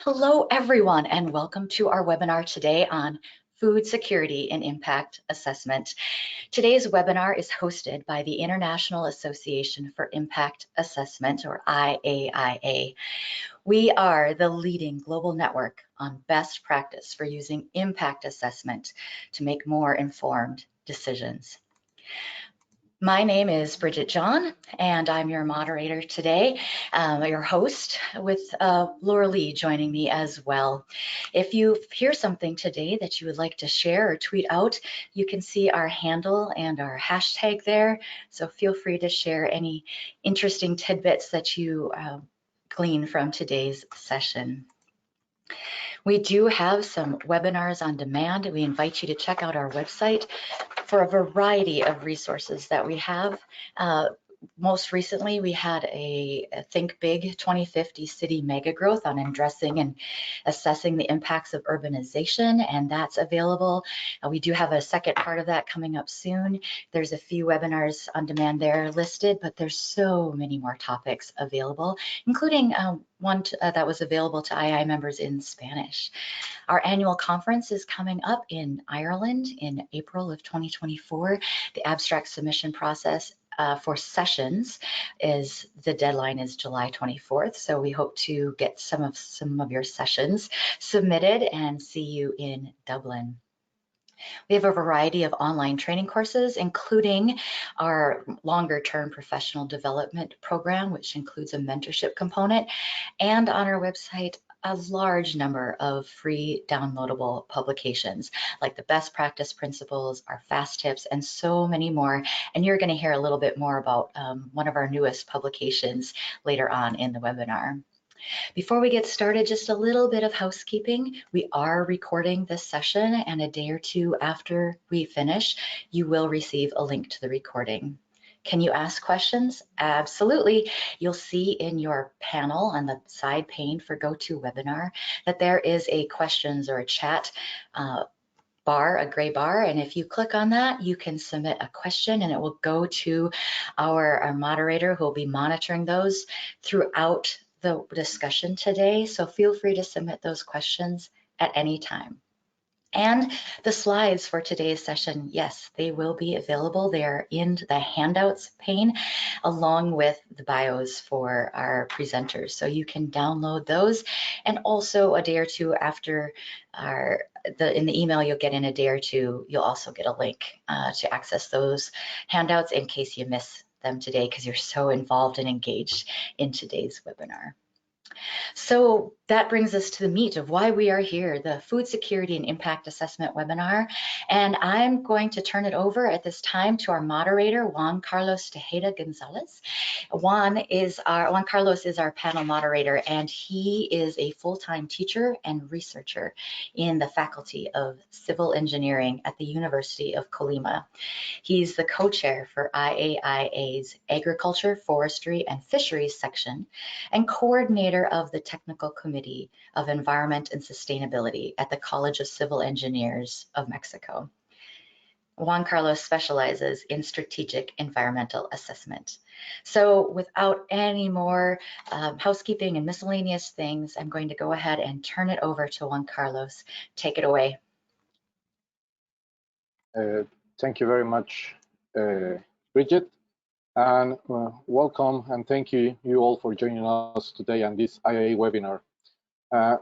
Hello, everyone, and welcome to our webinar today on food security and impact assessment. Today's webinar is hosted by the International Association for Impact Assessment, or IAIA. We are the leading global network on best practice for using impact assessment to make more informed decisions. My name is Bridget John, and I'm your moderator today, your host, with Laura Lee joining me as well. If you hear something today that you would like to share or tweet out, you can see our handle and our hashtag there, so feel free to share any interesting tidbits that you glean from today's session. We do have some webinars on demand. We invite you to check out our website for a variety of resources that we have. Most recently, we had a Think Big 2050 City Mega Growth on addressing and assessing the impacts of urbanization, and that's available. We do have a second part of that coming up soon. There's a few webinars on demand there listed, but there's so many more topics available, including one that was available to II members in Spanish. Our annual conference is coming up in Ireland in April of 2024. The abstract submission process for sessions the deadline is July 24th. So we hope to get some of your sessions submitted and see you in Dublin. We have a variety of online training courses, including our longer-term professional development program, which includes a mentorship component, and on our website, a large number of free downloadable publications, like the best practice principles, our fast tips, and so many more. And you're going to hear a little bit more about one of our newest publications later on in the webinar. Before we get started, just a little bit of housekeeping. We are recording this session, and a day or two after we finish, you will receive a link to the recording. Can you ask questions? Absolutely. You'll see in your panel on the side pane for GoToWebinar that there is a questions or a chat bar, a gray bar, and if you click on that, you can submit a question and it will go to our moderator who will be monitoring those throughout the discussion today. So feel free to submit those questions at any time. And the slides for today's session, yes, they will be available. They are in the handouts pane along with the bios for our presenters. So you can download those, and also a day or two after in the email you'll get in a day or two, you'll also get a link to access those handouts in case you miss them today because you're so involved and engaged in today's webinar. So that brings us to the meat of why we are here, the Food Security and Impact Assessment webinar. And I'm going to turn it over at this time to our moderator, Juan Carlos Tejeda Gonzalez. Juan Carlos is our panel moderator, and he is a full-time teacher and researcher in the Faculty of Civil Engineering at the University of Colima. He's the co-chair for IAIA's Agriculture, Forestry, and Fisheries section and coordinator of the Technical Committee of Environment and Sustainability at the College of Civil Engineers of Mexico. Juan Carlos specializes in strategic environmental assessment. So without any more housekeeping and miscellaneous things, I'm going to go ahead and turn it over to Juan Carlos. Take it away. Thank you very much, Bridget. And welcome and thank you all for joining us today on this IAIA webinar.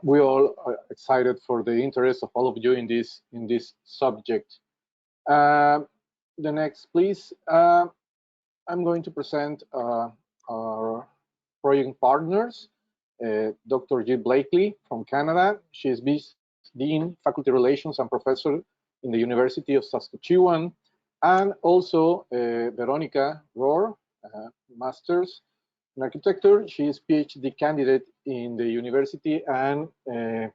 We all are excited for the interest of all of you in this subject. The next, please. I'm going to present our project partners, Dr. Jill Blakely from Canada. She is Dean, Faculty Relations and Professor in the University of Saskatchewan. And also Veronica Rohr, Master's in Architecture. She is PhD candidate in the university and the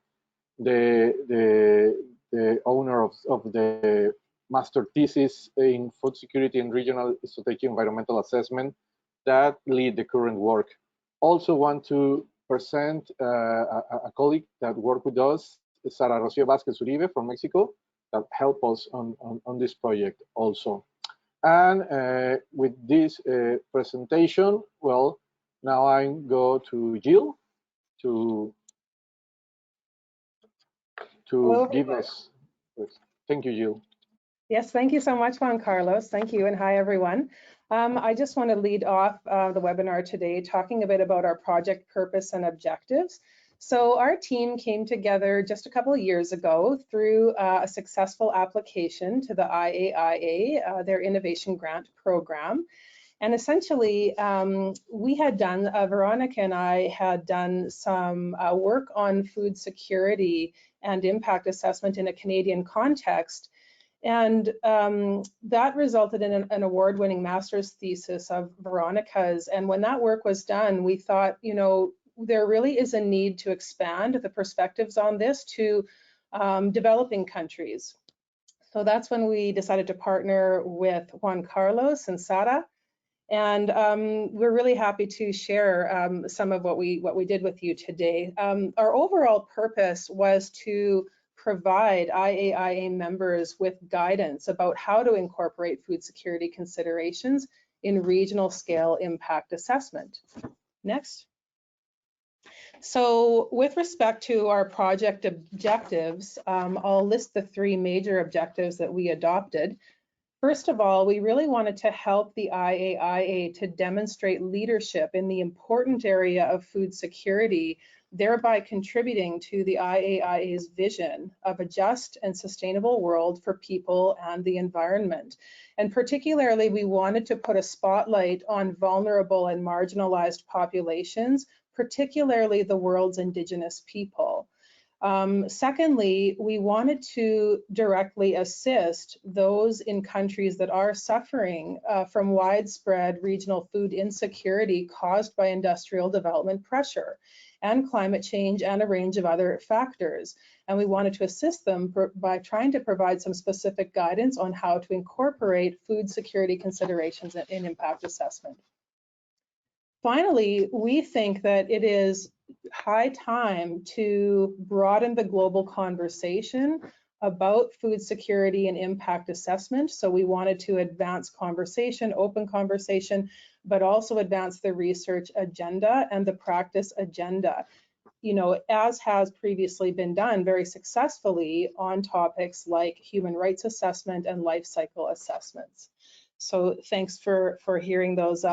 owner of the master thesis in Food Security and Regional Strategic Environmental Assessment that lead the current work. Also want to present a colleague that worked with us, Sara Rocio Vázquez Uribe from Mexico, that help us on this project also. And with this presentation, well, now I go to Jill to to give us. Thank you, Jill. Yes, thank you so much, Juan Carlos. Thank you, and hi, everyone. I just want to lead off the webinar today talking a bit about our project purpose and objectives. So our team came together just a couple of years ago through a successful application to the IAIA, their Innovation Grant Program. And essentially, we had done, Veronica and I had done some work on food security and impact assessment in a Canadian context. And that resulted in an award-winning master's thesis of Veronica's. And when that work was done, we thought, you know, there really is a need to expand the perspectives on this to developing countries. So that's when we decided to partner with Juan Carlos and Sara. And we're really happy to share some of what we did with you today. Our overall purpose was to provide IAIA members with guidance about how to incorporate food security considerations in regional scale impact assessment. Next. So with respect to our project objectives, I'll list the three major objectives that we adopted. First of all, we really wanted to help the IAIA to demonstrate leadership in the important area of food security, thereby contributing to the IAIA's vision of a just and sustainable world for people and the environment. And particularly, we wanted to put a spotlight on vulnerable and marginalized populations, particularly the world's Indigenous people. Secondly, we wanted to directly assist those in countries that are suffering from widespread regional food insecurity caused by industrial development pressure and climate change and a range of other factors. And we wanted to assist them by trying to provide some specific guidance on how to incorporate food security considerations in impact assessment. Finally, we think that it is high time to broaden the global conversation about food security and impact assessment. So we wanted to advance conversation, open conversation, but also advance the research agenda and the practice agenda, you know, as has previously been done very successfully on topics like human rights assessment and life cycle assessments. So thanks for hearing those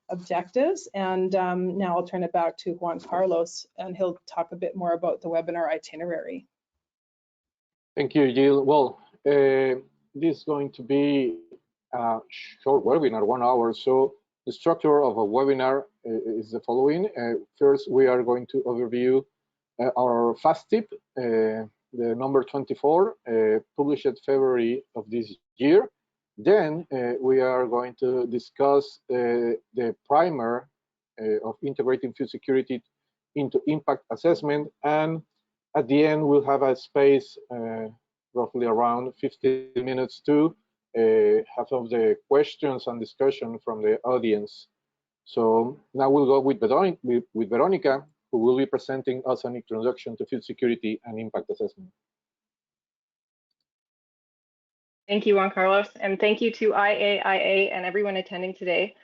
objectives. And now I'll turn it back to Juan Carlos, and he'll talk a bit more about the webinar itinerary. Thank you, Jill. Well, this is going to be a short webinar, 1 hour. So the structure of a webinar is the following. First, we are going to overview our FAST tip, the number 24, published February of this year. Then we are going to discuss the primer of integrating food security into impact assessment, and at the end we'll have a space roughly around 15 minutes to have some of the questions and discussion from the audience. So now we'll go with Veronica, who will be presenting us an introduction to food security and impact assessment. Thank you, Juan Carlos, and thank you to IAIA and everyone attending today.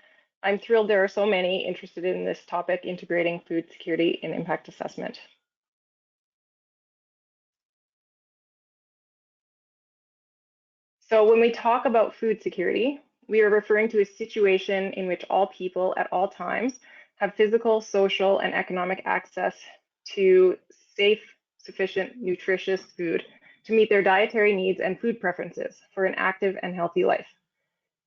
I'm thrilled there are so many interested in this topic, integrating food security and impact assessment. So when we talk about food security, we are referring to a situation in which all people at all times have physical, social, and economic access to safe, sufficient, nutritious food to meet their dietary needs and food preferences for an active and healthy life.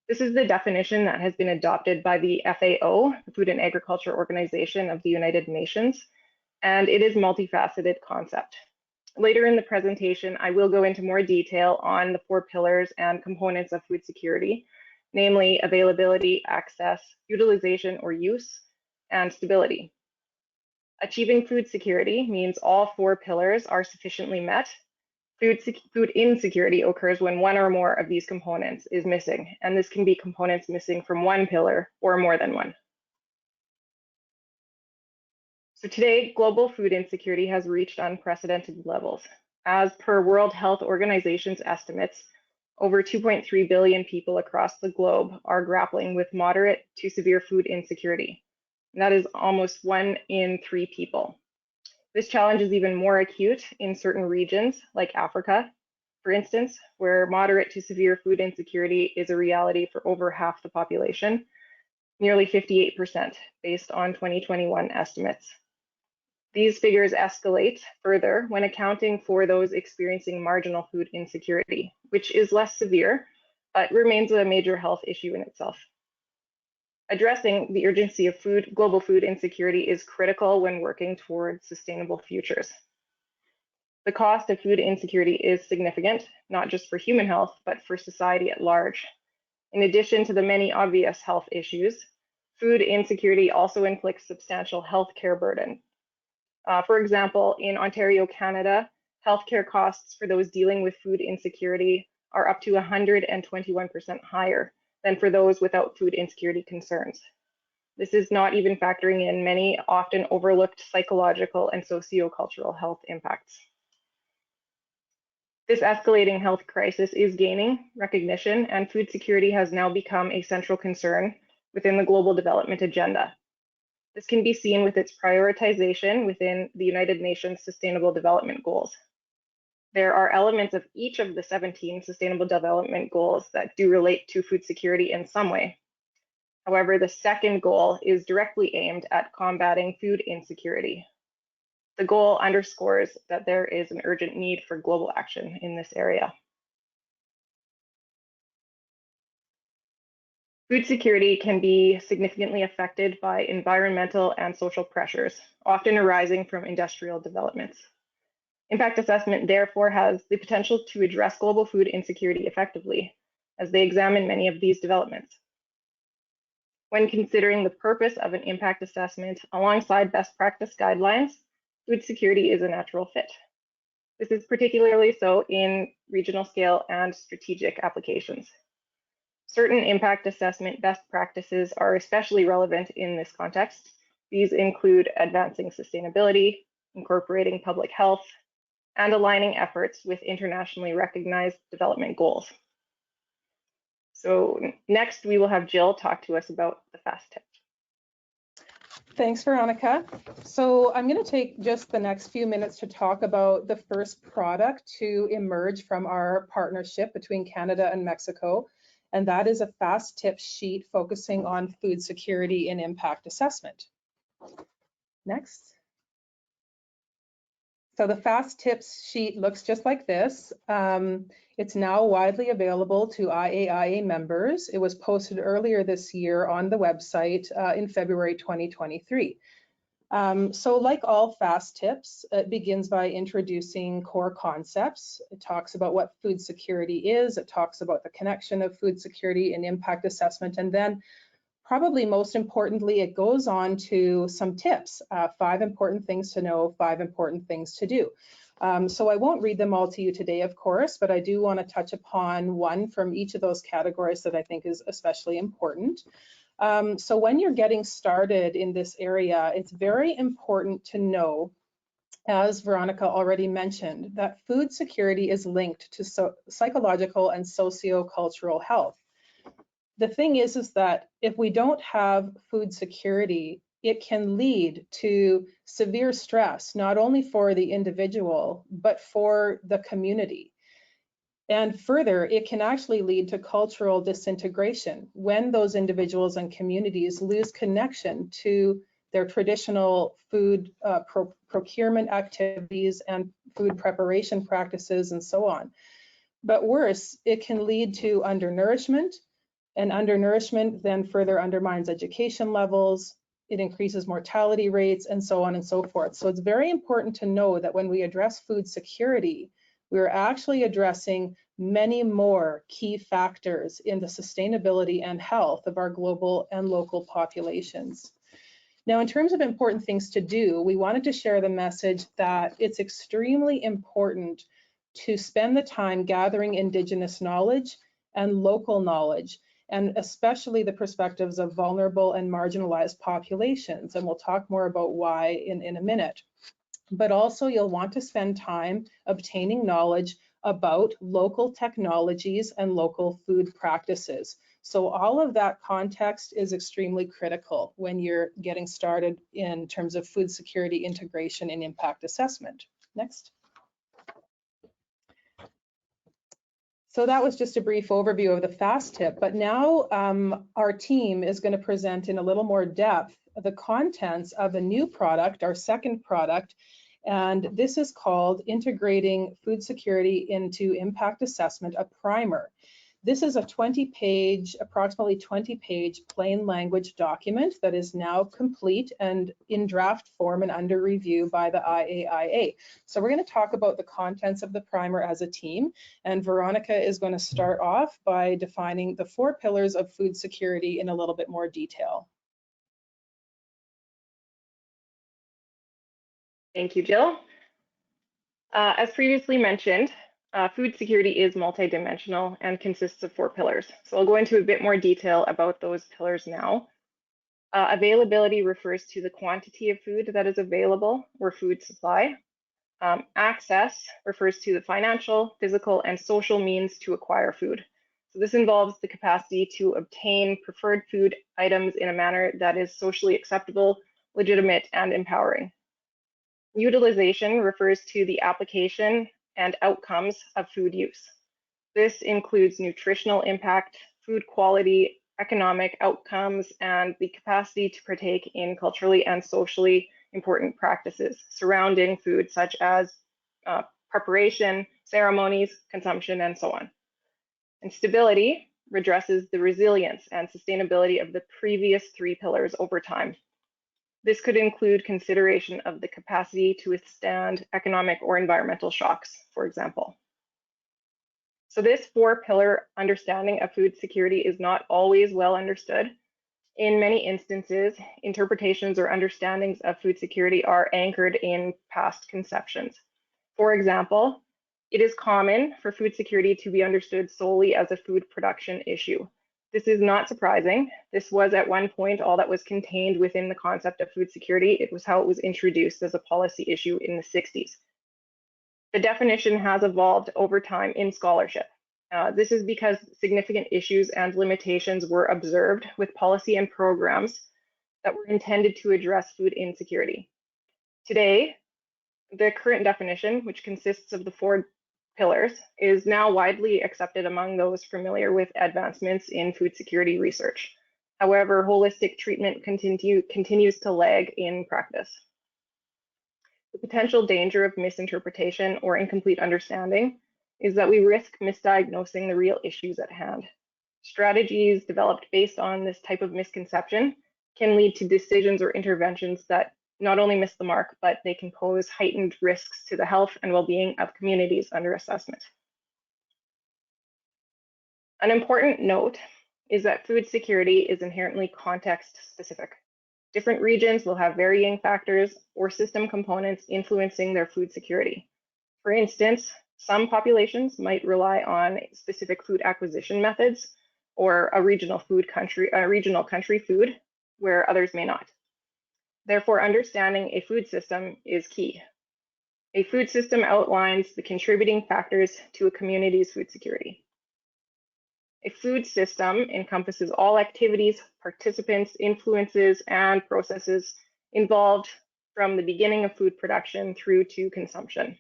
This is the definition that has been adopted by the FAO, the Food and Agriculture Organization of the United Nations, and it is a multifaceted concept. Later in the presentation, I will go into more detail on the 4 pillars and components of food security, namely availability, access, utilization or use, and stability. Achieving food security means all 4 pillars are sufficiently met. Food insecurity occurs when one or more of these components is missing, and this can be components missing from one pillar or more than one. So today, global food insecurity has reached unprecedented levels. As per World Health Organization's estimates, over 2.3 billion people across the globe are grappling with moderate to severe food insecurity. And that is almost 1 in 3 people. This challenge is even more acute in certain regions like Africa, for instance, where moderate to severe food insecurity is a reality for over half the population, nearly 58% based on 2021 estimates. These figures escalate further when accounting for those experiencing marginal food insecurity, which is less severe, but remains a major health issue in itself. Addressing the urgency of global food insecurity is critical when working towards sustainable futures. The cost of food insecurity is significant, not just for human health, but for society at large. In addition to the many obvious health issues, food insecurity also inflicts substantial healthcare burden. For example, in Ontario, Canada, healthcare costs for those dealing with food insecurity are up to 121% higher than for those without food insecurity concerns. This is not even factoring in many often overlooked psychological and sociocultural health impacts. This escalating health crisis is gaining recognition, and food security has now become a central concern within the global development agenda. This can be seen with its prioritization within the United Nations Sustainable Development Goals. There are elements of each of the 17 Sustainable Development Goals that do relate to food security in some way. However, the second goal is directly aimed at combating food insecurity. The goal underscores that there is an urgent need for global action in this area. Food security can be significantly affected by environmental and social pressures, often arising from industrial developments. Impact assessment, therefore, has the potential to address global food insecurity effectively, as they examine many of these developments. When considering the purpose of an impact assessment alongside best practice guidelines, food security is a natural fit. This is particularly so in regional scale and strategic applications. Certain impact assessment best practices are especially relevant in this context. These include advancing sustainability, incorporating public health, and aligning efforts with internationally recognized development goals. So next, we will have Jill talk to us about the FAST tip. Thanks, Veronica. So I'm going to take just the next few minutes to talk about the first product to emerge from our partnership between Canada and Mexico, and that is a FAST tip sheet focusing on food security and impact assessment. Next. So the FAST tips sheet looks just like this. It's now widely available to IAIA members. It was posted earlier this year on the website in February 2023. So like all FAST tips, it begins by introducing core concepts. It talks about what food security is. It talks about the connection of food security and impact assessment. And then probably most importantly, it goes on to some tips, 5 important things to know, 5 important things to do. So I won't read them all to you today, of course, but I do want to touch upon one from each of those categories that I think is especially important. So when you're getting started in this area, it's very important to know, as Veronica already mentioned, that food security is linked to psychological and socio-cultural health. The thing is that if we don't have food security, it can lead to severe stress, not only for the individual, but for the community. And further, it can actually lead to cultural disintegration when those individuals and communities lose connection to their traditional food procurement activities and food preparation practices and so on. But worse, it can lead to undernourishment, and undernourishment then further undermines education levels, it increases mortality rates, and so on and so forth. So it's very important to know that when we address food security, we're actually addressing many more key factors in the sustainability and health of our global and local populations. Now, in terms of important things to do, we wanted to share the message that it's extremely important to spend the time gathering Indigenous knowledge and local knowledge, and especially the perspectives of vulnerable and marginalized populations. And we'll talk more about why in a minute. But also you'll want to spend time obtaining knowledge about local technologies and local food practices. So all of that context is extremely critical when you're getting started in terms of food security integration and impact assessment. Next. So that was just a brief overview of the FAST tip, but now our team is going to present in a little more depth the contents of a new product, our second product, and this is called Integrating Food Security into Impact Assessment, a primer. This is a 20-page, approximately 20-page plain language document that is now complete and in draft form and under review by the IAIA. So we're going to talk about the contents of the primer as a team, and Veronica is going to start off by defining the 4 pillars of food security in a little bit more detail. Thank you, Jill. As previously mentioned, food security is multidimensional and consists of 4 pillars. So I'll go into a bit more detail about those pillars now. Availability refers to the quantity of food that is available or food supply. Access refers to the financial, physical, and social means to acquire food. So this involves the capacity to obtain preferred food items in a manner that is socially acceptable, legitimate, and empowering. Utilization refers to the application and outcomes of food use. This includes nutritional impact, food quality, economic outcomes, and the capacity to partake in culturally and socially important practices surrounding food, such as preparation, ceremonies, consumption, and so on. And stability addresses the resilience and sustainability of the previous 3 pillars over time. This could include consideration of the capacity to withstand economic or environmental shocks, for example. So this 4-pillar understanding of food security is not always well understood. In many instances, interpretations or understandings of food security are anchored in past conceptions. For example, it is common for food security to be understood solely as a food production issue. This is not surprising. This was at one point all that was contained within the concept of food security. It was how it was introduced as a policy issue in the 60s. The definition has evolved over time in scholarship. This is because significant issues and limitations were observed with policy and programs that were intended to address food insecurity. Today, the current definition, which consists of the 4 pillars, is now widely accepted among those familiar with advancements in food security research. However, holistic treatment continues to lag in practice. The potential danger of misinterpretation or incomplete understanding is that we risk misdiagnosing the real issues at hand. Strategies developed based on this type of misconception can lead to decisions or interventions that not only miss the mark, but they can pose heightened risks to the health and well-being of communities under assessment. An important note is that food security is inherently context-specific. Different regions will have varying factors or system components influencing their food security. For instance, some populations might rely on specific food acquisition methods or a regional country food, where others may not. Therefore, understanding a food system is key. A food system outlines the contributing factors to a community's food security. A food system encompasses all activities, participants, influences, and processes involved from the beginning of food production through to consumption.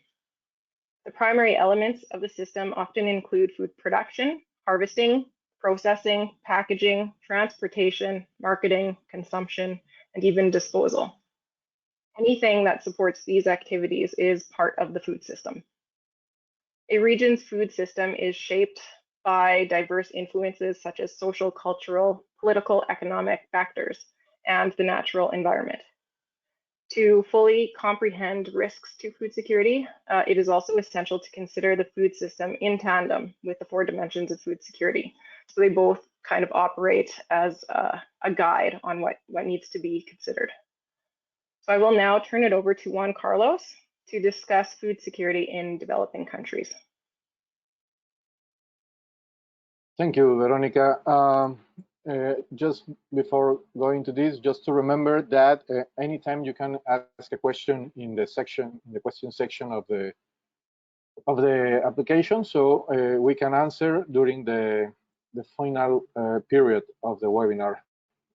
The primary elements of the system often include food production, harvesting, processing, packaging, transportation, marketing, consumption, and even disposal. Anything that supports these activities is part of the food system. A region's food system is shaped by diverse influences such as social, cultural, political, economic factors, and the natural environment. To fully comprehend risks to food security, it is also essential to consider the food system in tandem with the 4 dimensions of food security. So they both kind of operate as a guide on what needs to be considered. So I will now turn it over to Juan Carlos to discuss food security in developing countries. Thank you, Veronica. Just before going to this, just to remember that anytime you can ask a question in the question section of the application, so we can answer during the the final period of the webinar.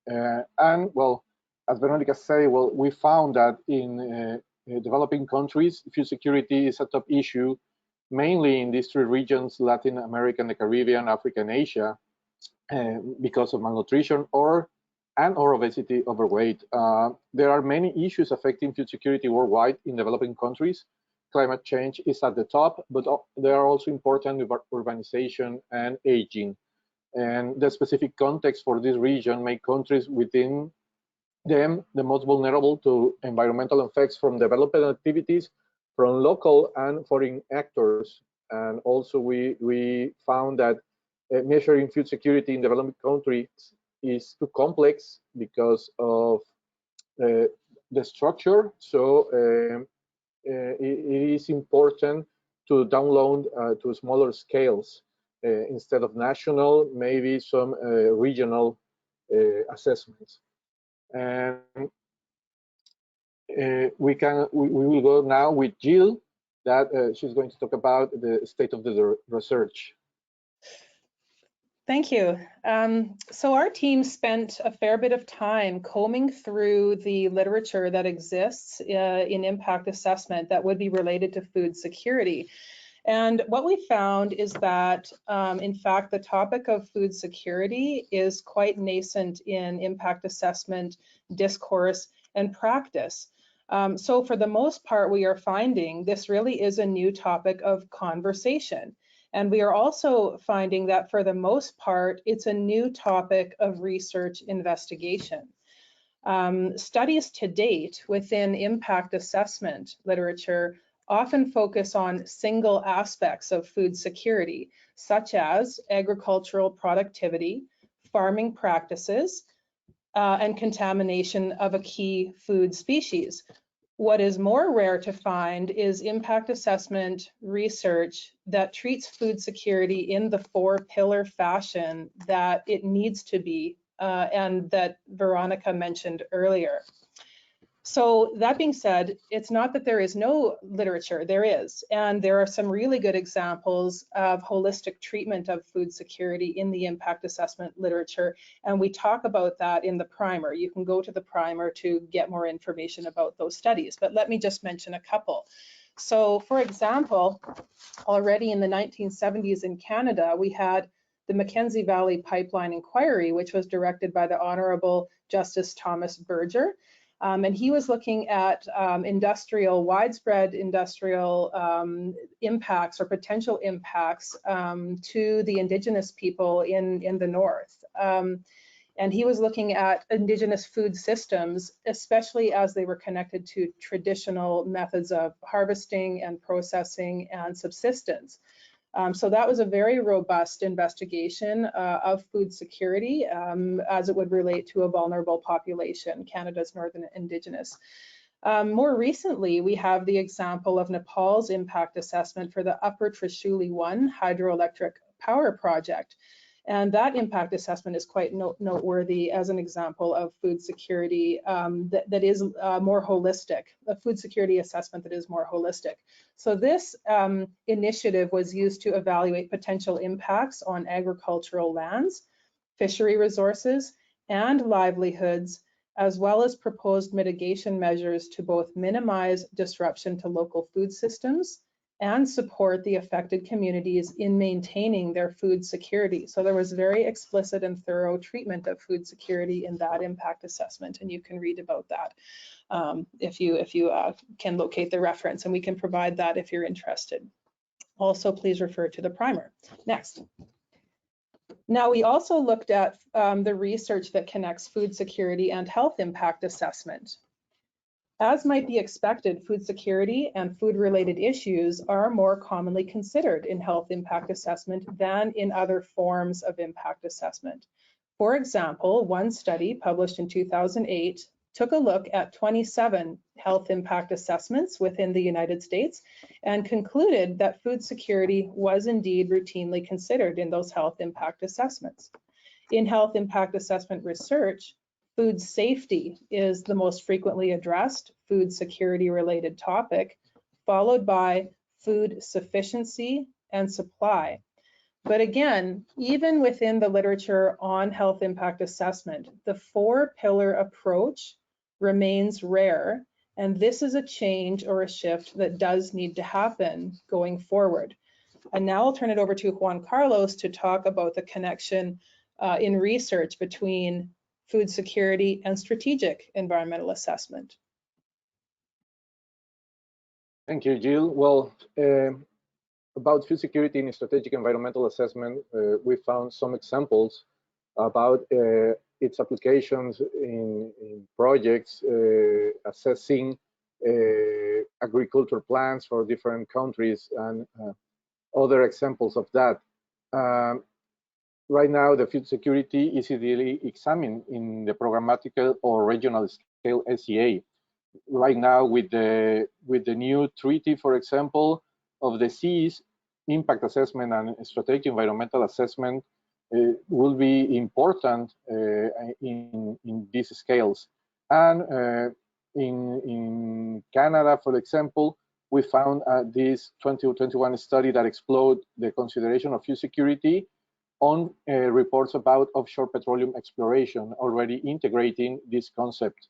And well, as Veronica said, well, we found that in developing countries, food security is a top issue, mainly in these three regions: Latin America, the Caribbean, Africa, and Asia, because of malnutrition or obesity, overweight. There are many issues affecting food security worldwide in developing countries. Climate change is at the top, but there are also important urbanization and aging. And the specific context for this region make countries within them the most vulnerable to environmental effects from development activities from local and foreign actors. And also we found that measuring food security in developing countries is too complex because of the structure. So it is important to download to smaller scales instead of national, maybe some regional assessments. And we will go now with Jill, that she's going to talk about the state of the research. Thank you. So our team spent a fair bit of time combing through the literature that exists in impact assessment that would be related to food security. And what we found is that, in fact, the topic of food security is quite nascent in impact assessment, discourse, and practice. So for the most part, we are finding this really is a new topic of conversation. And we are also finding that for the most part, it's a new topic of research investigation. Studies to date within impact assessment literature often focus on single aspects of food security, such as agricultural productivity, farming practices, and contamination of a key food species. What is more rare to find is impact assessment research that treats food security in the four-pillar fashion that it needs to be, and that Veronica mentioned earlier. So that being said, it's not that there is no literature, there is, and there are some really good examples of holistic treatment of food security in the impact assessment literature, and we talk about that in the primer. You can go to the primer to get more information about those studies, but let me just mention a couple. So for example, already in the 1970s in Canada, we had the Mackenzie Valley Pipeline Inquiry, which was directed by the Honorable Justice Thomas Berger. And he was looking at widespread industrial impacts or potential impacts to the Indigenous people in the North. And he was looking at Indigenous food systems, especially as they were connected to traditional methods of harvesting and processing and subsistence. So that was a very robust investigation of food security as it would relate to a vulnerable population, Canada's Northern Indigenous. More recently, we have the example of Nepal's impact assessment for the Upper Trishuli 1 hydroelectric power project. And that impact assessment is quite noteworthy as an example of food security that is more holistic, a food security assessment that is more holistic. So this initiative was used to evaluate potential impacts on agricultural lands, fishery resources, and livelihoods, as well as proposed mitigation measures to both minimize disruption to local food systems and support the affected communities in maintaining their food security. So there was very explicit and thorough treatment of food security in that impact assessment, and you can read about that if you can locate the reference, and we can provide that if you're interested. Also, please refer to the primer. Next. Now, we also looked at the research that connects food security and health impact assessment. As might be expected, food security and food-related issues are more commonly considered in health impact assessment than in other forms of impact assessment. For example, one study published in 2008 took a look at 27 health impact assessments within the United States and concluded that food security was indeed routinely considered in those health impact assessments. In health impact assessment research, food safety is the most frequently addressed food security related topic, followed by food sufficiency and supply. But again, even within the literature on health impact assessment, the 4-pillar approach remains rare, and this is a change or a shift that does need to happen going forward. And now I'll turn it over to Juan Carlos to talk about the connection in research between food security and strategic environmental assessment. Thank you, Jill. Well, about food security in strategic environmental assessment, we found some examples about its applications in projects assessing agriculture plans for different countries and other examples of that. Right now, the food security is ideally examined in the programmatic or regional scale SEA. Right now, with the new treaty, for example, of the seas, impact assessment and strategic environmental assessment will be important in these scales. And in Canada, for example, we found this 2021 study that explored the consideration of food security on reports about offshore petroleum exploration, already integrating this concept.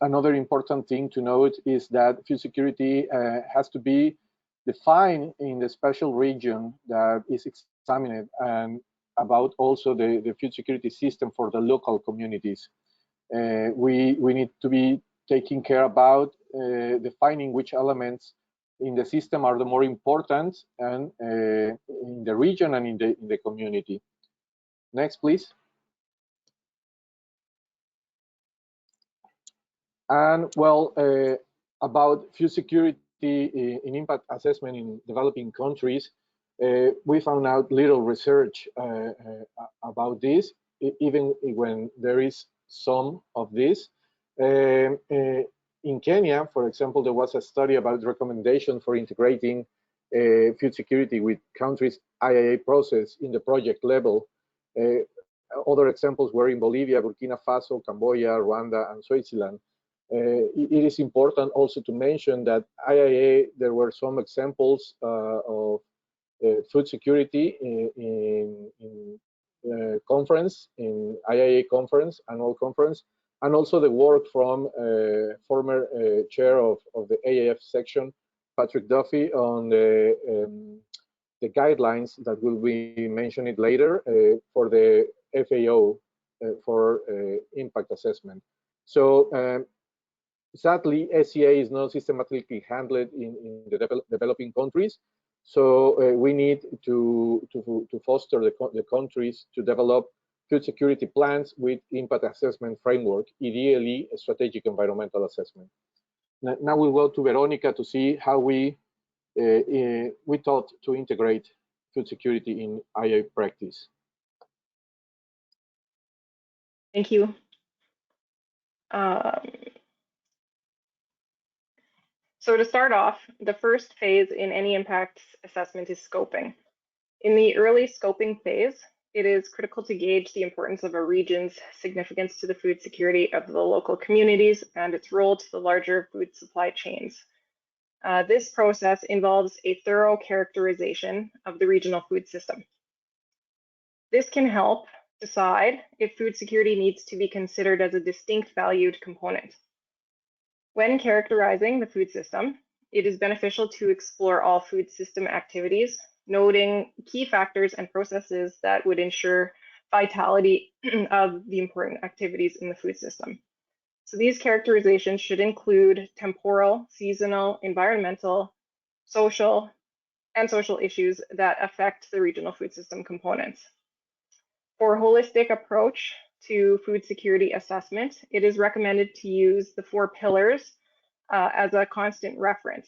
Another important thing to note is that food security has to be defined in the special region that is examined, and about also the food security system for the local communities. We need to be taking care about defining which elements in the system are the more important and in the region and in the community. Next, please. And well, about food security in impact assessment in developing countries, we found out little research about this, even when there is some of this. In Kenya, for example, there was a study about recommendation for integrating food security with countries' IAIA process in the project level. Other examples were in Bolivia, Burkina Faso, Cambodia, Rwanda, and Switzerland. It is important also to mention that IAIA, there were some examples of food security in conference, in IAIA conference, annual conference, and also the work from former chair of the AAF section, Patrick Duffy, on the guidelines that will be mentioned later for the FAO for impact assessment. So sadly, SEA is not systematically handled in the developing countries. So we need to foster the countries to develop food security plans with impact assessment framework, ideally a strategic environmental assessment. Now we'll go to Veronica to see how we thought to integrate food security in IA practice. Thank you. So to start off, the first phase in any impact assessment is scoping. In the early scoping phase, it is critical to gauge the importance of a region's significance to the food security of the local communities and its role to the larger food supply chains. This process involves a thorough characterization of the regional food system. This can help decide if food security needs to be considered as a distinct valued component. When characterizing the food system, it is beneficial to explore all food system activities, noting key factors and processes that would ensure vitality of the important activities in the food system. So these characterizations should include temporal, seasonal, environmental, social issues that affect the regional food system components. For a holistic approach to food security assessment, it is recommended to use the 4 pillars as a constant reference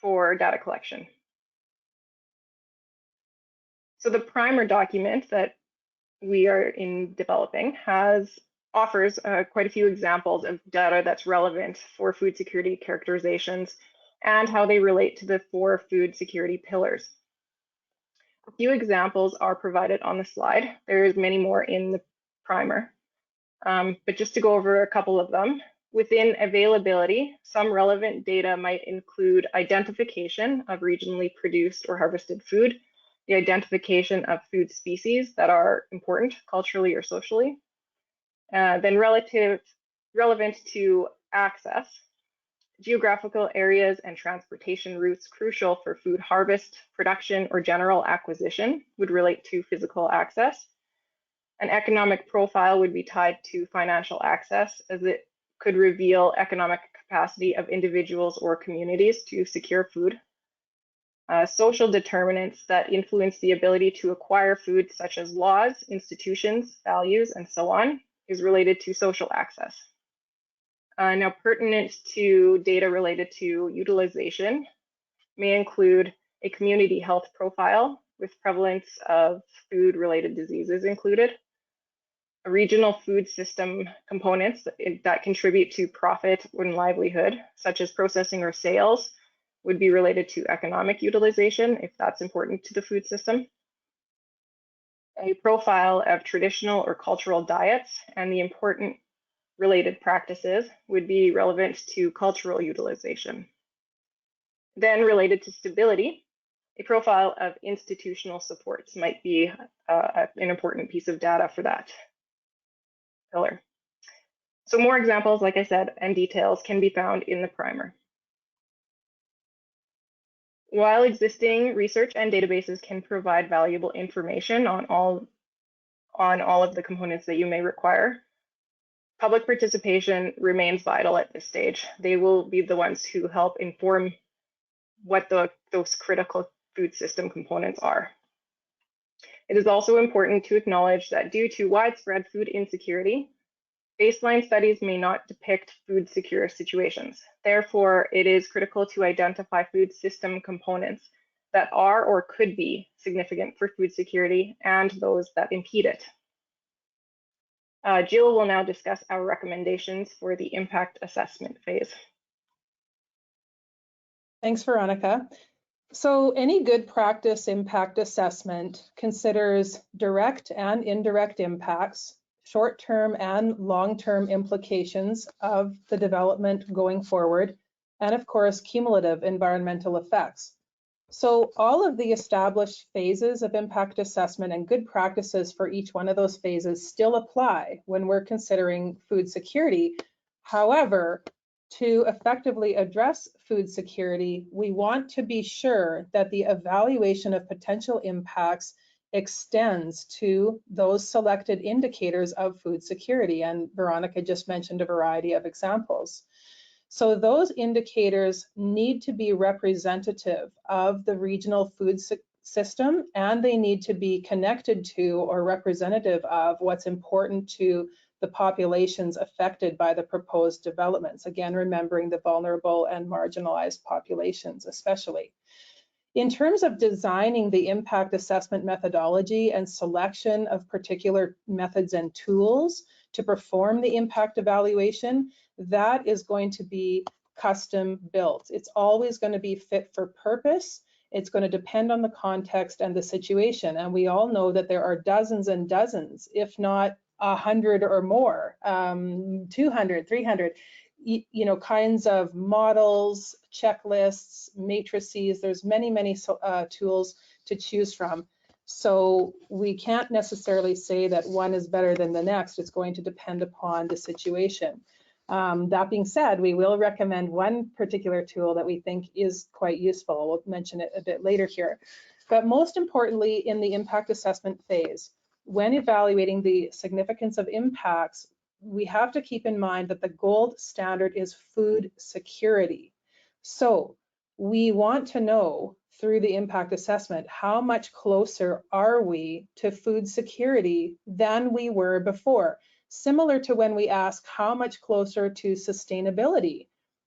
for data collection. So the primer document that we are in developing offers quite a few examples of data that's relevant for food security characterizations and how they relate to the 4 food security pillars. A few examples are provided on the slide. There's many more in the primer, but just to go over a couple of them. Within availability, some relevant data might include identification of regionally produced or harvested food, the identification of food species that are important culturally or socially, then relevant to access, geographical areas and transportation routes crucial for food harvest, production, or general acquisition would relate to physical access. An economic profile would be tied to financial access, as it could reveal economic capacity of individuals or communities to secure food. Social determinants that influence the ability to acquire food, such as laws, institutions, values, and so on, is related to social access. Now, pertinent to data related to utilization may include a community health profile with prevalence of food-related diseases included, regional food system components that contribute to profit and livelihood, such as processing or sales, would be related to economic utilization, if that's important to the food system. A profile of traditional or cultural diets and the important related practices would be relevant to cultural utilization. Then, related to stability, a profile of institutional supports might be an important piece of data for that pillar. So more examples, like I said, and details can be found in the primer. While existing research and databases can provide valuable information on all of the components that you may require, public participation remains vital at this stage. They will be the ones who help inform what those critical food system components are. It is also important to acknowledge that due to widespread food insecurity, baseline studies may not depict food secure situations. Therefore, it is critical to identify food system components that are or could be significant for food security and those that impede it. Jill will now discuss our recommendations for the impact assessment phase. Thanks, Veronica. So any good practice impact assessment considers direct and indirect impacts, short-term and long-term implications of the development going forward, and of course, cumulative environmental effects. So all of the established phases of impact assessment and good practices for each one of those phases still apply when we're considering food security. However, to effectively address food security, we want to be sure that the evaluation of potential impacts extends to those selected indicators of food security. And Veronica just mentioned a variety of examples. So those indicators need to be representative of the regional food system, and they need to be connected to or representative of what's important to the populations affected by the proposed developments. Again, remembering the vulnerable and marginalized populations especially. In terms of designing the impact assessment methodology and selection of particular methods and tools to perform the impact evaluation, that is going to be custom built. It's always going to be fit for purpose. It's going to depend on the context and the situation. And we all know that there are dozens and dozens, if not 100 or more, 200, 300, kinds of models, checklists, matrices. There's many tools to choose from. So we can't necessarily say that one is better than the next. It's going to depend upon the situation. That being said, we will recommend one particular tool that we think is quite useful. We'll mention it a bit later here. But most importantly, in the impact assessment phase, when evaluating the significance of impacts, we have to keep in mind that the gold standard is food security. So we want to know through the impact assessment, how much closer are we to food security than we were before? Similar to when we ask how much closer to sustainability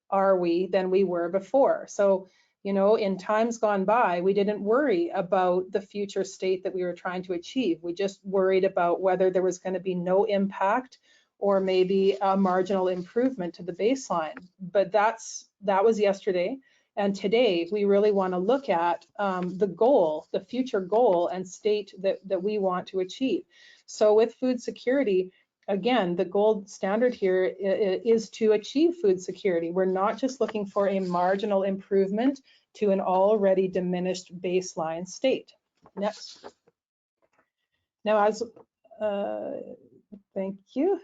are we than we were before. So, in times gone by, we didn't worry about the future state that we were trying to achieve. We just worried about whether there was going to be no impact or maybe a marginal improvement to the baseline. But that was yesterday. And today, we really want to look at the goal, the future goal and state that we want to achieve. So with food security, again, the gold standard here is to achieve food security. We're not just looking for a marginal improvement to an already diminished baseline state. Next. Now, as thank you.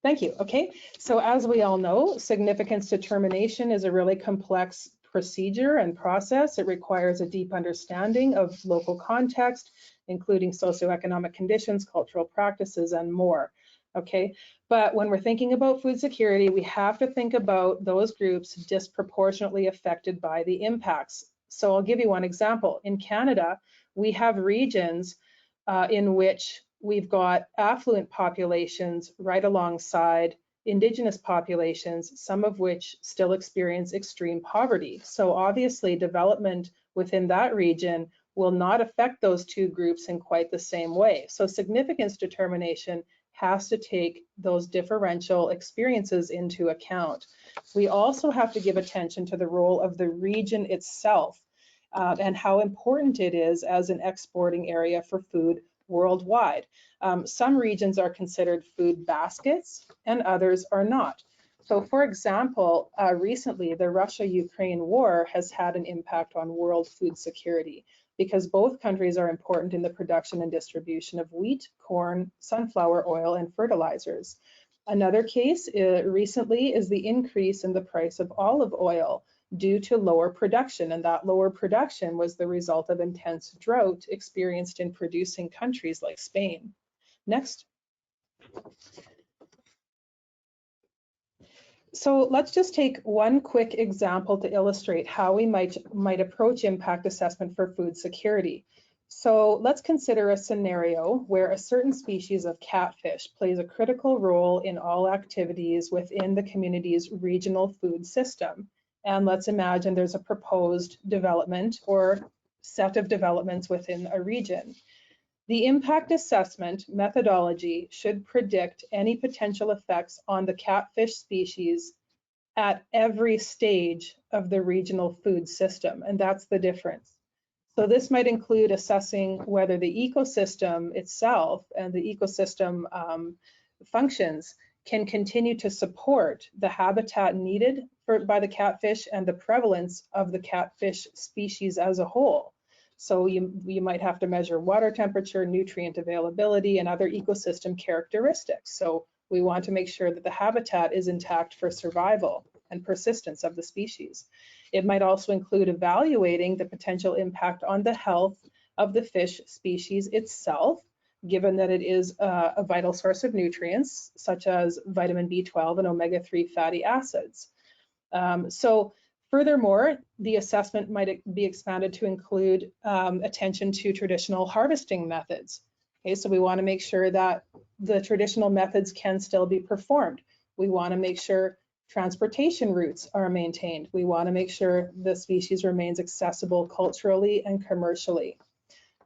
Thank you. Okay, so as we all know, significance determination is a really complex procedure and process. It requires a deep understanding of local context, including socioeconomic conditions, cultural practices, and more. Okay, but when we're thinking about food security, we have to think about those groups disproportionately affected by the impacts. So I'll give you one example. In Canada, we have regions in which we've got affluent populations right alongside Indigenous populations, some of which still experience extreme poverty. So obviously development within that region will not affect those two groups in quite the same way. So significance determination has to take those differential experiences into account. We also have to give attention to the role of the region itself and how important it is as an exporting area for food worldwide. Some regions are considered food baskets and others are not. So for example, recently the Russia-Ukraine war has had an impact on world food security because both countries are important in the production and distribution of wheat, corn, sunflower oil, and fertilizers. Another case recently is the increase in the price of olive oil due to lower production, and that lower production was the result of intense drought experienced in producing countries like Spain. Next. So let's just take one quick example to illustrate how we might approach impact assessment for food security. So let's consider a scenario where a certain species of catfish plays a critical role in all activities within the community's regional food system. And let's imagine there's a proposed development or set of developments within a region. The impact assessment methodology should predict any potential effects on the catfish species at every stage of the regional food system, and that's the difference. So this might include assessing whether the ecosystem itself and the ecosystem functions can continue to support the habitat needed by the catfish and the prevalence of the catfish species as a whole. So you might have to measure water temperature, nutrient availability, and other ecosystem characteristics. So we want to make sure that the habitat is intact for survival and persistence of the species. It might also include evaluating the potential impact on the health of the fish species itself, given that it is a vital source of nutrients, such as vitamin B12 and omega-3 fatty acids. So furthermore, the assessment might be expanded to include attention to traditional harvesting methods. Okay, so we want to make sure that the traditional methods can still be performed. We want to make sure transportation routes are maintained. We want to make sure the species remains accessible culturally and commercially.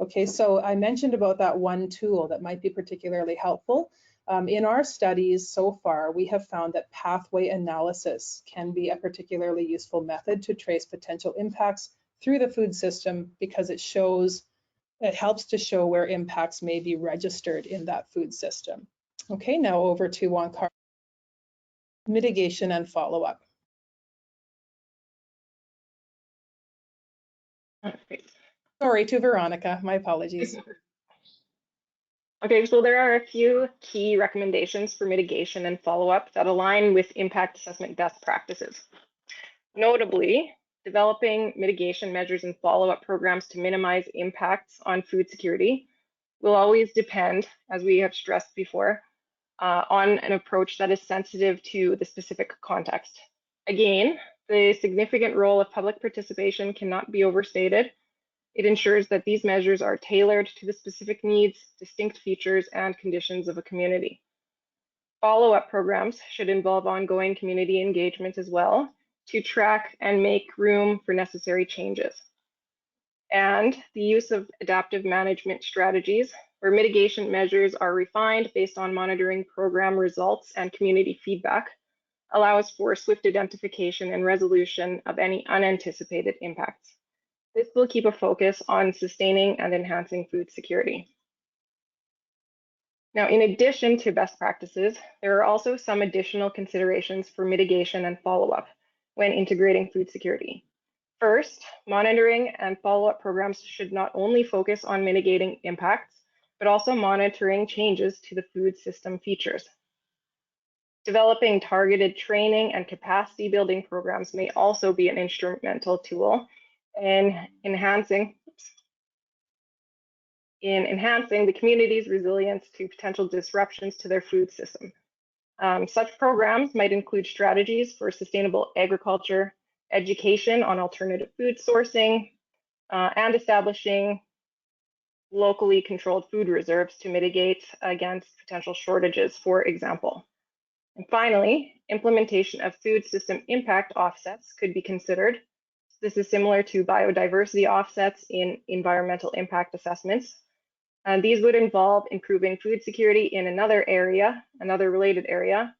Okay, so I mentioned about that one tool that might be particularly helpful. In our studies so far, we have found that pathway analysis can be a particularly useful method to trace potential impacts through the food system because it helps to show where impacts may be registered in that food system. Okay, now over to Juan Carlos. Mitigation and follow-up. Sorry to Veronica, my apologies. Okay, so there are a few key recommendations for mitigation and follow-up that align with impact assessment best practices. Notably, developing mitigation measures and follow-up programs to minimize impacts on food security will always depend, as we have stressed before, on an approach that is sensitive to the specific context. Again, the significant role of public participation cannot be overstated. It ensures that these measures are tailored to the specific needs, distinct features, and conditions of a community. Follow-up programs should involve ongoing community engagement as well to track and make room for necessary changes. And the use of adaptive management strategies where mitigation measures are refined based on monitoring program results and community feedback allows for swift identification and resolution of any unanticipated impacts. This will keep a focus on sustaining and enhancing food security. Now, in addition to best practices, there are also some additional considerations for mitigation and follow-up when integrating food security. First, monitoring and follow-up programs should not only focus on mitigating impacts, but also monitoring changes to the food system features. Developing targeted training and capacity building programs may also be an instrumental tool in enhancing the community's resilience to potential disruptions to their food system. Such programs might include strategies for sustainable agriculture, education on alternative food sourcing, and establishing locally controlled food reserves to mitigate against potential shortages, for example. And finally, implementation of food system impact offsets could be considered. This is similar to biodiversity offsets in environmental impact assessments. And these would involve improving food security in another related area,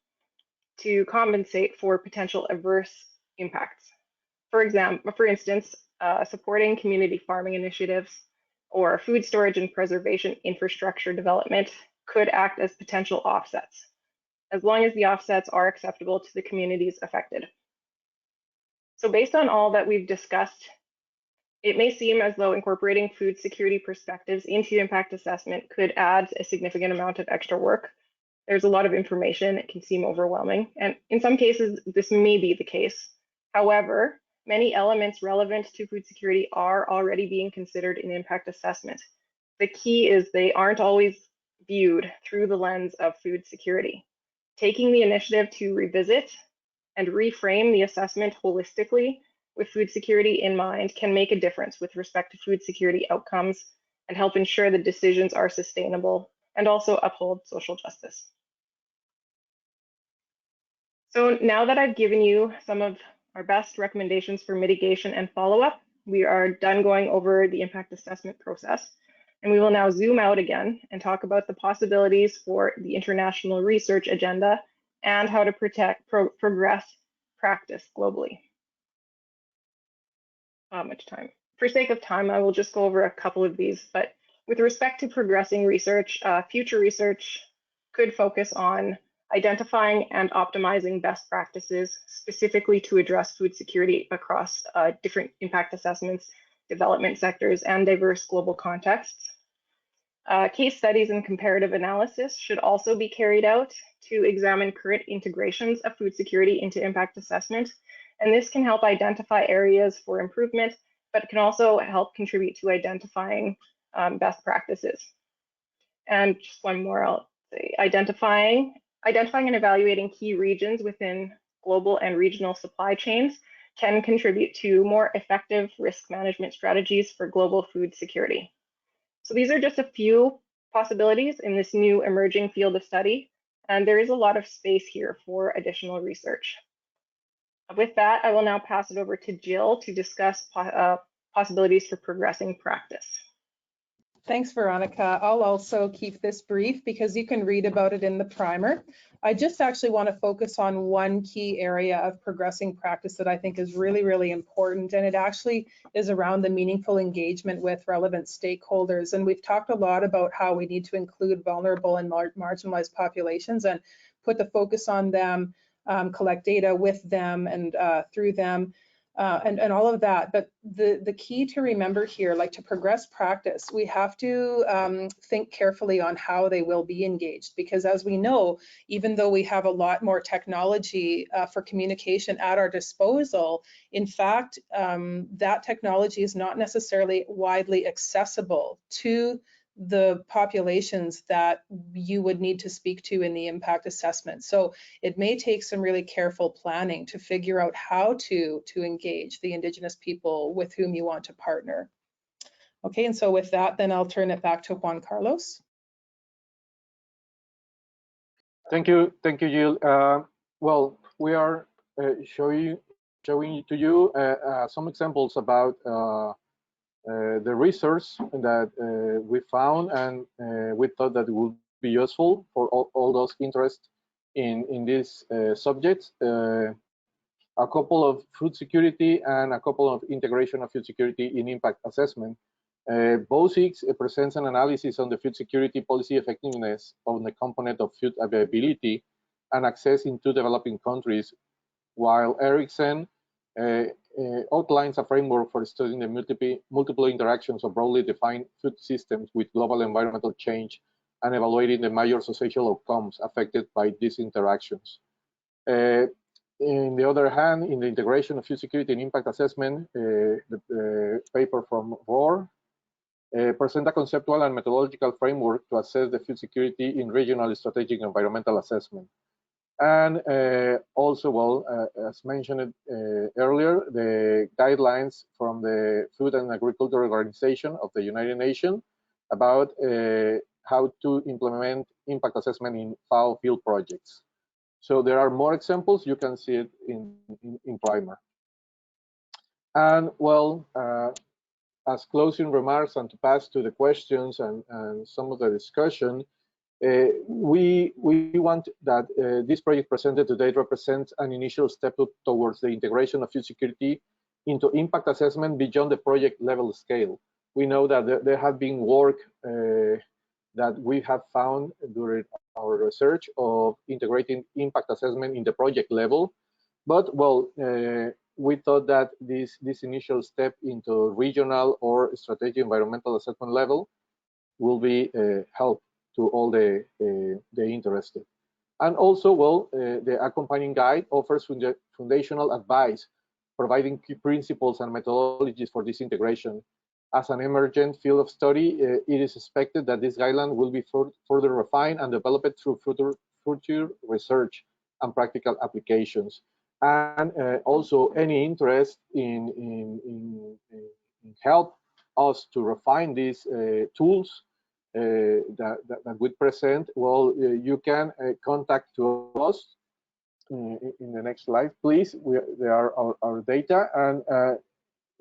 to compensate for potential adverse impacts. For instance, supporting community farming initiatives or food storage and preservation infrastructure development could act as potential offsets, as long as the offsets are acceptable to the communities affected. So based on all that we've discussed, it may seem as though incorporating food security perspectives into impact assessment could add a significant amount of extra work. There's a lot of information, it can seem overwhelming, and in some cases, this may be the case. However, many elements relevant to food security are already being considered in impact assessment. The key is they aren't always viewed through the lens of food security. Taking the initiative to revisit and reframe the assessment holistically with food security in mind can make a difference with respect to food security outcomes and help ensure the decisions are sustainable and also uphold social justice. So now that I've given you some of our best recommendations for mitigation and follow-up, we are done going over the impact assessment process. And we will now zoom out again and talk about the possibilities for the international research agenda and how to progress practice globally. Not much time. For sake of time, I will just go over a couple of these, but with respect to progressing research, future research could focus on identifying and optimizing best practices specifically to address food security across different impact assessments, development sectors, and diverse global contexts. Case studies and comparative analysis should also be carried out to examine current integrations of food security into impact assessment. And this can help identify areas for improvement, but it can also help contribute to identifying best practices. And just one more, I'll say, identifying and evaluating key regions within global and regional supply chains can contribute to more effective risk management strategies for global food security. So these are just a few possibilities in this new emerging field of study, and there is a lot of space here for additional research. With that, I will now pass it over to Jill to discuss possibilities for progressing practice. Thanks, Veronica. I'll also keep this brief because you can read about it in the primer. I just actually want to focus on one key area of progressing practice that I think is really, really important, and it actually is around the meaningful engagement with relevant stakeholders. And we've talked a lot about how we need to include vulnerable and marginalized populations and put the focus on them, collect data with them and through them. And all of that, but the key to remember here, like to progress practice, we have to think carefully on how they will be engaged, because as we know, even though we have a lot more technology for communication at our disposal, in fact, that technology is not necessarily widely accessible to the populations that you would need to speak to in the impact assessment. So it may take some really careful planning to figure out how to engage the Indigenous people with whom you want to partner. Okay, and so with that, then I'll turn it back to Juan Carlos. Thank you, Jill. Well, we are showing to you some examples about the research that we found, and we thought that it would be useful for all those interested in these subjects. A couple of food security and a couple of integration of food security in impact assessment. BOSIX presents an analysis on the food security policy effectiveness of the component of food availability and access in 2 developing countries, while Erickson outlines a framework for studying the multiple interactions of broadly defined food systems with global environmental change and evaluating the major social outcomes affected by these interactions. In the other hand, in the integration of food security and impact assessment, the paper from ROAR present a conceptual and methodological framework to assess the food security in regional strategic environmental assessment. And also, well, as mentioned earlier, the guidelines from the Food and Agriculture Organization of the United Nations about how to implement impact assessment in FAO field projects. So there are more examples. You can see it in primer. And well, as closing remarks and to pass to the questions and some of the discussion, we want that this project presented today represents an initial step towards the integration of food security into impact assessment beyond the project level scale. We know that there have been work that we have found during our research of integrating impact assessment in the project level. But well, we thought that this initial step into regional or strategic environmental assessment level will be help to all the interested. And also, well, the accompanying guide offers foundational advice, providing key principles and methodologies for this integration. As an emergent field of study, it is expected that this guideline will be further refined and developed through future research and practical applications. And also any interest in help us to refine these tools that we present, well, you can contact to us in the next slide, please. There are our data, and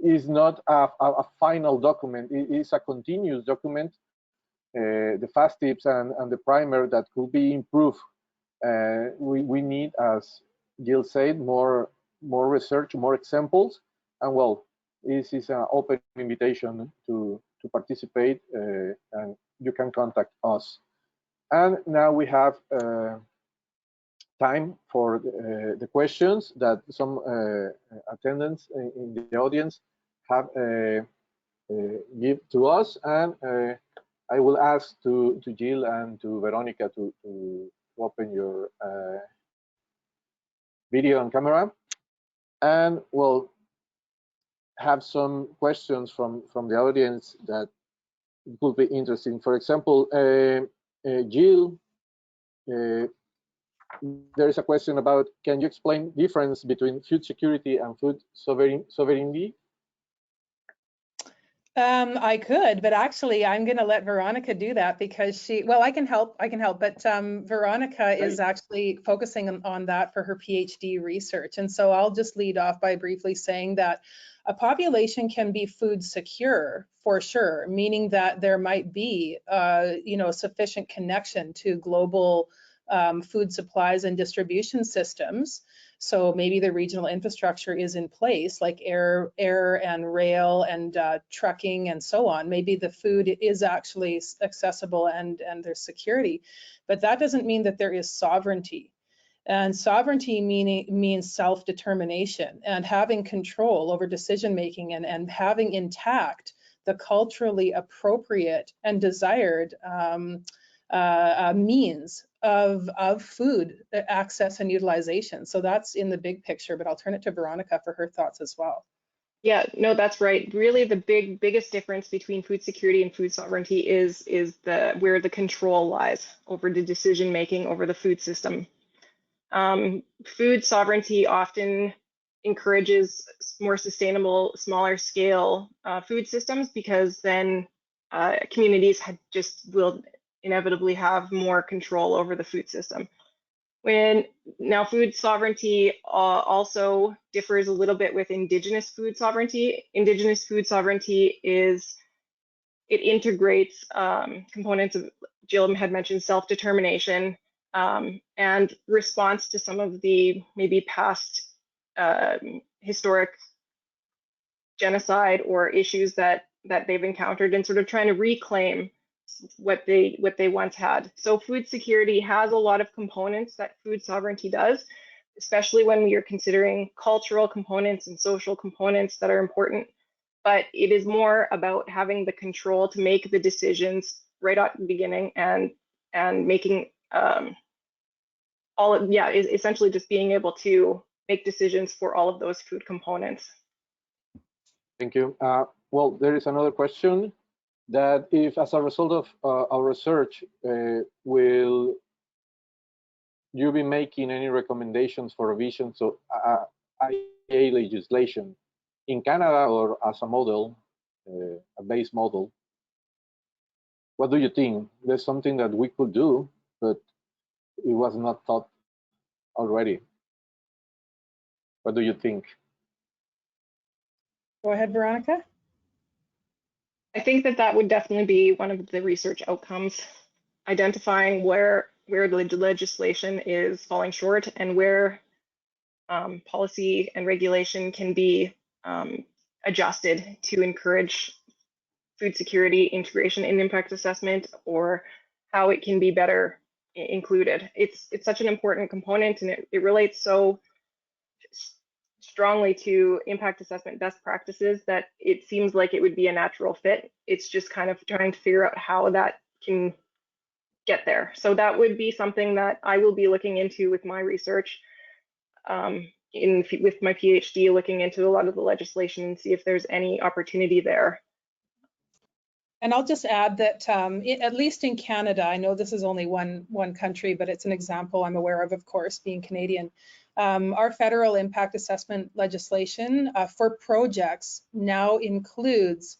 is not a final document. It is a continuous document. The fast tips and the primer that could be improved. We need, as Jill said, more research, more examples, and well, this is an open invitation to participate, and you can contact us. And now we have time for the questions that some attendants in the audience have give to us, and I will ask to Jill and to Veronica to open your video and camera, and we'll have some questions from the audience that could be interesting. For example, Jill, there is a question about, can you explain difference between food security and food sovereignty? I could, but actually I'm going to let Veronica do that because well, I can help, but Veronica is actually focusing on that for her PhD research. And so I'll just lead off by briefly saying that a population can be food secure for sure, meaning that there might be, sufficient connection to global food supplies and distribution systems. So maybe the regional infrastructure is in place, like air and rail and trucking and so on. Maybe the food is actually accessible and there's security, but that doesn't mean that there is sovereignty. And sovereignty means self-determination and having control over decision-making and having intact the culturally appropriate and desired means of food access and utilization. So that's in the big picture, but I'll turn it to Veronica for her thoughts as well. Yeah, no, that's right. Really, the biggest difference between food security and food sovereignty is where the control lies over the decision making over the food system. Food sovereignty often encourages more sustainable, smaller scale food systems, because then communities will inevitably have more control over the food system. Now food sovereignty also differs a little bit with indigenous food sovereignty. Indigenous food sovereignty it integrates components of, Jill had mentioned, self-determination and response to some of the maybe past historic genocide or issues that they've encountered, and sort of trying to reclaim what they once had. So food security has a lot of components that food sovereignty does, especially when we are considering cultural components and social components that are important. But it is more about having the control to make the decisions right at the beginning and making is essentially just being able to make decisions for all of those food components. Thank you. Well, there is another question that if, as a result of our research, will you be making any recommendations for revisions of IAIA legislation in Canada or as a model, a base model? What do you think? There's something that we could do, but it was not thought already. What do you think? Go ahead, Veronica. I think that would definitely be one of the research outcomes, identifying where the legislation is falling short and where policy and regulation can be adjusted to encourage food security integration in impact assessment, or how it can be better included. It's such an important component, and it relates so strongly to impact assessment best practices that it seems like it would be a natural fit. It's just kind of trying to figure out how that can get there. So that would be something that I will be looking into with my research, with my PhD, looking into a lot of the legislation and see if there's any opportunity there. And I'll just add that at least in Canada, I know this is only one country, but it's an example I'm aware of course, being Canadian. Our federal impact assessment legislation for projects now includes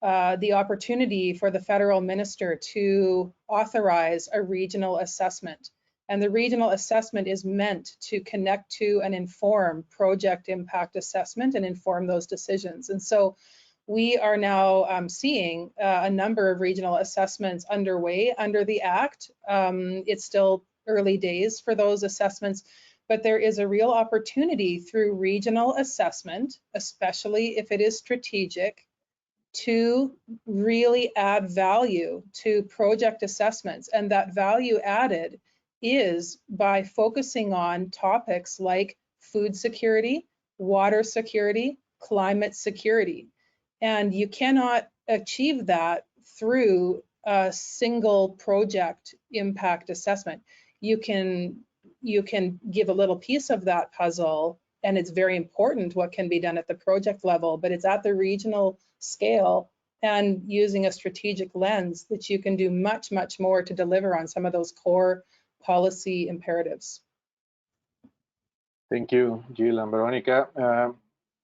the opportunity for the federal minister to authorize a regional assessment. And the regional assessment is meant to connect to and inform project impact assessment and inform those decisions. And so we are now seeing a number of regional assessments underway under the Act. It's still early days for those assessments, but there is a real opportunity through regional assessment, especially if it is strategic, to really add value to project assessments. And that value added is by focusing on topics like food security, water security, climate security. And you cannot achieve that through a single project impact assessment. You can give a little piece of that puzzle, and it's very important what can be done at the project level, but it's at the regional scale and using a strategic lens that you can do much, much more to deliver on some of those core policy imperatives. Thank you, Jill and Veronica.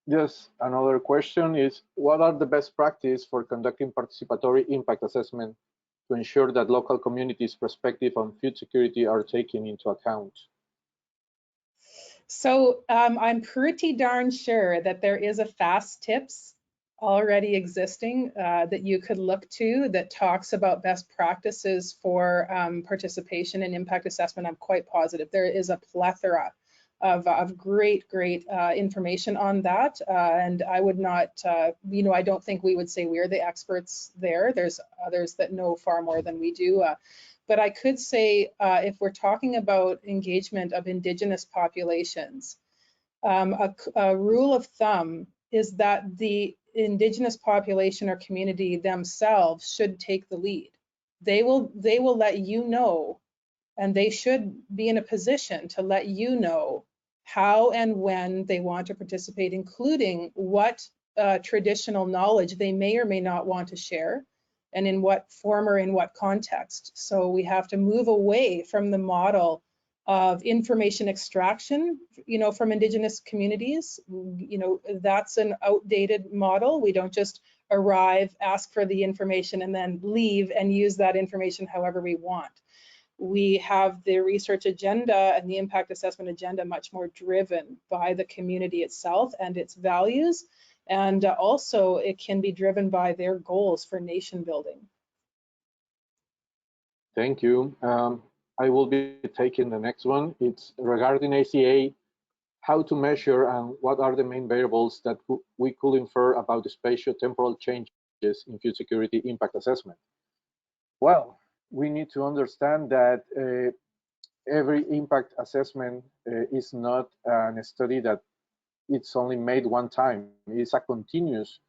Just another question is, what are the best practices for conducting participatory impact assessment to ensure that local communities' perspective on food security are taken into account? So I'm pretty darn sure that there is a fast tips already existing that you could look to that talks about best practices for participation in impact assessment. I'm quite positive there is a plethora of great information on that, and I would not, I don't think we would say we're the experts there. There's others that know far more than we do. But I could say if we're talking about engagement of Indigenous populations, a rule of thumb is that the Indigenous population or community themselves should take the lead. They will let you know, and they should be in a position to let you know how and when they want to participate, including what traditional knowledge they may or may not want to share, and in what form or in what context. So we have to move away from the model of information extraction, from Indigenous communities. That's an outdated model. We don't just arrive, ask for the information, and then leave and use that information however we want. We have the research agenda and the impact assessment agenda much more driven by the community itself and its values. And also it can be driven by their goals for nation building. Thank you. I will be taking the next one. It's regarding ACA, how to measure and what are the main variables that we could infer about the spatio-temporal changes in food security impact assessment. Well, we need to understand that every impact assessment is not a study that it's only made one time. It's a continuous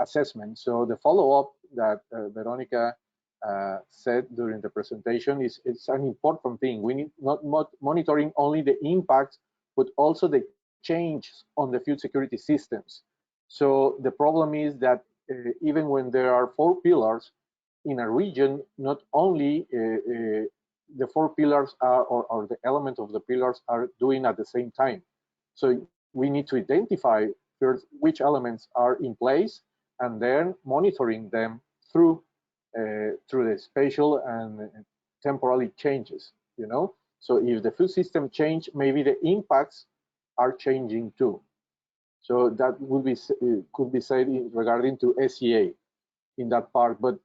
assessment. So the follow-up that Veronica said during the presentation it's an important thing. We need not monitoring only the impact, but also the change on the food security systems. So the problem is that even when there are 4 pillars in a region, not only the 4 pillars are, or the element of the pillars are doing at the same time. So we need to identify first which elements are in place and then monitoring them through the spatial and temporally changes, you know. So if the food system change, maybe the impacts are changing too. So that would be could be said regarding to SEA in that part, but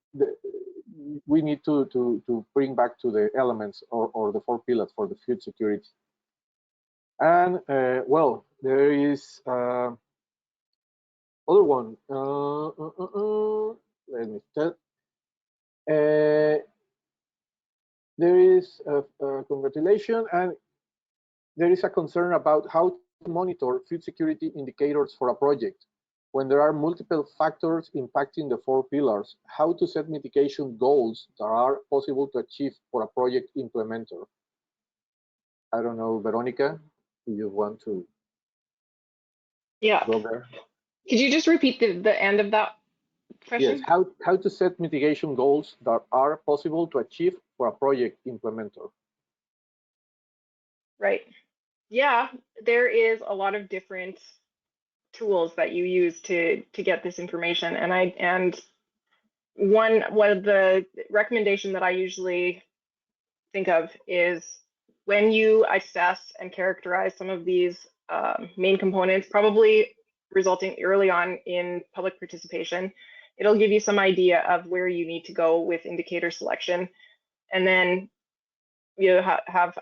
we need to bring back to the elements or the 4 pillars for the food security. And well, there is other one. Let me tell. There is a congratulation, and there is a concern about how to monitor food security indicators for a project. When there are multiple factors impacting the 4 pillars, how to set mitigation goals that are possible to achieve for a project implementer. I don't know, Veronica, do you want to go there? Could you just repeat the end of that question? Yes, how to set mitigation goals that are possible to achieve for a project implementer. Right. Yeah, there is a lot of different tools that you use to get this information, and one of the recommendation that I usually think of is when you assess and characterize some of these main components, probably resulting early on in public participation, it'll give you some idea of where you need to go with indicator selection, and then you have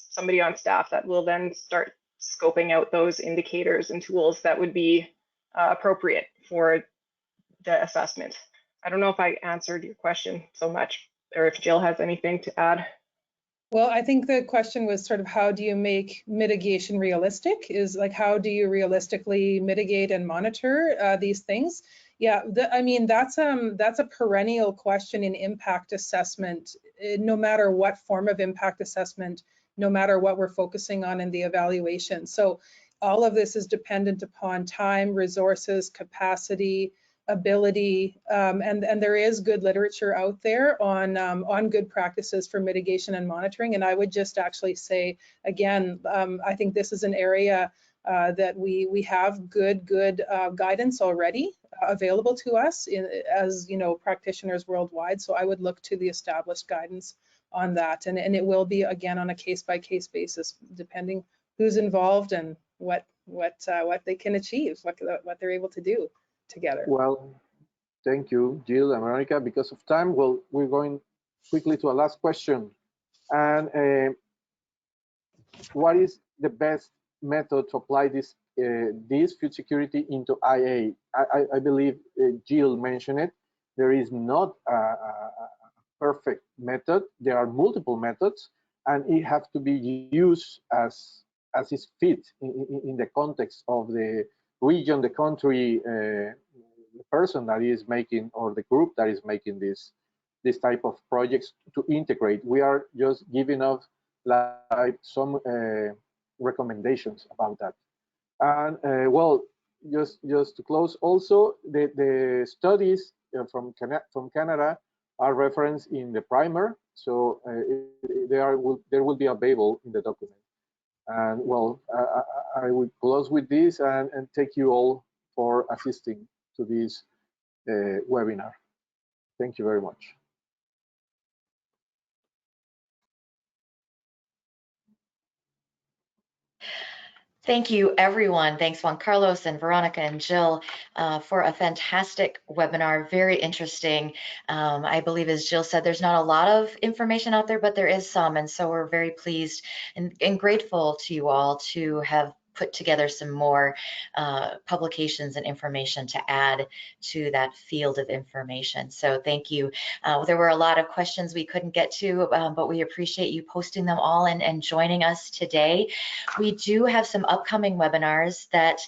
somebody on staff that will then start scoping out those indicators and tools that would be appropriate for the assessment. I don't know if I answered your question so much, or if Jill has anything to add. Well, I think the question was sort of how do you make mitigation realistic? Is like how do you realistically mitigate and monitor these things? Yeah, I mean that's a perennial question in impact assessment, no matter what form of impact assessment, no matter what we're focusing on in the evaluation. So all of this is dependent upon time, resources, capacity, ability, and there is good literature out there on good practices for mitigation and monitoring. And I would just actually say again, I think this is an area that we have good guidance already available to us as practitioners worldwide. So I would look to the established guidance on that, and it will be again on a case-by-case basis, depending who's involved and what they can achieve, what they're able to do together. Well, thank you, Jill and Veronica. Because of time, well, we're going quickly to a last question. And what is the best method to apply this food security into IA? I believe Jill mentioned it. There is not a perfect method. There are multiple methods, and it has to be used as is fit in the context of the region, the country, the person that is making, or the group that is making this type of projects to integrate. We are just giving up like some recommendations about that. And well, just to close, also the studies from Canada are referenced in the primer, so there will be available in the document. And well, I will close with this and thank you all for assisting to this webinar. Thank you very much. Thank you, everyone. Thanks, Juan Carlos and Veronica and Jill, for a fantastic webinar. Very interesting. I believe, as Jill said, there's not a lot of information out there, but there is some. And so we're very pleased and grateful to you all to have put together some more publications and information to add to that field of information. So thank you. There were a lot of questions we couldn't get to, but we appreciate you posting them all and joining us today. We do have some upcoming webinars that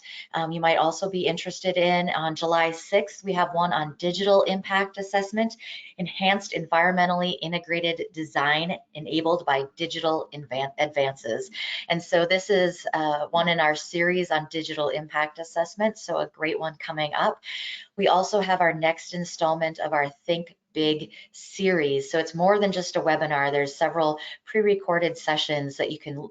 you might also be interested in. On July 6th, we have one on digital impact assessment, enhanced environmentally integrated design enabled by digital advances. And so this is one in our series on digital impact assessment, so a great one coming up. We also have our next installment of our Think Big series. So it's more than just a webinar. There's several pre-recorded sessions that you can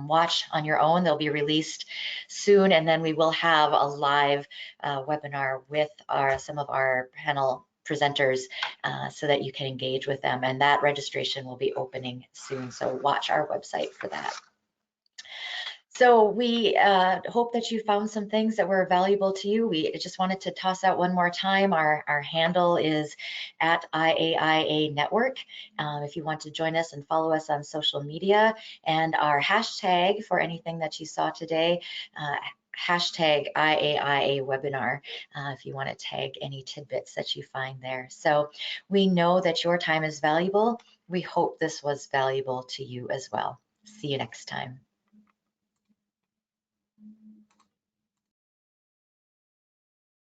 watch on your own. They'll be released soon, and then we will have a live webinar with some of our panel presenters so that you can engage with them, and that registration will be opening soon, so watch our website for that. So we hope that you found some things that were valuable to you. We just wanted to toss out one more time. Our handle is at IAIA Network. If you want to join us and follow us on social media, and our hashtag for anything that you saw today, hashtag IAIA webinar, if you want to tag any tidbits that you find there. So we know that your time is valuable. We hope this was valuable to you as well. See you next time.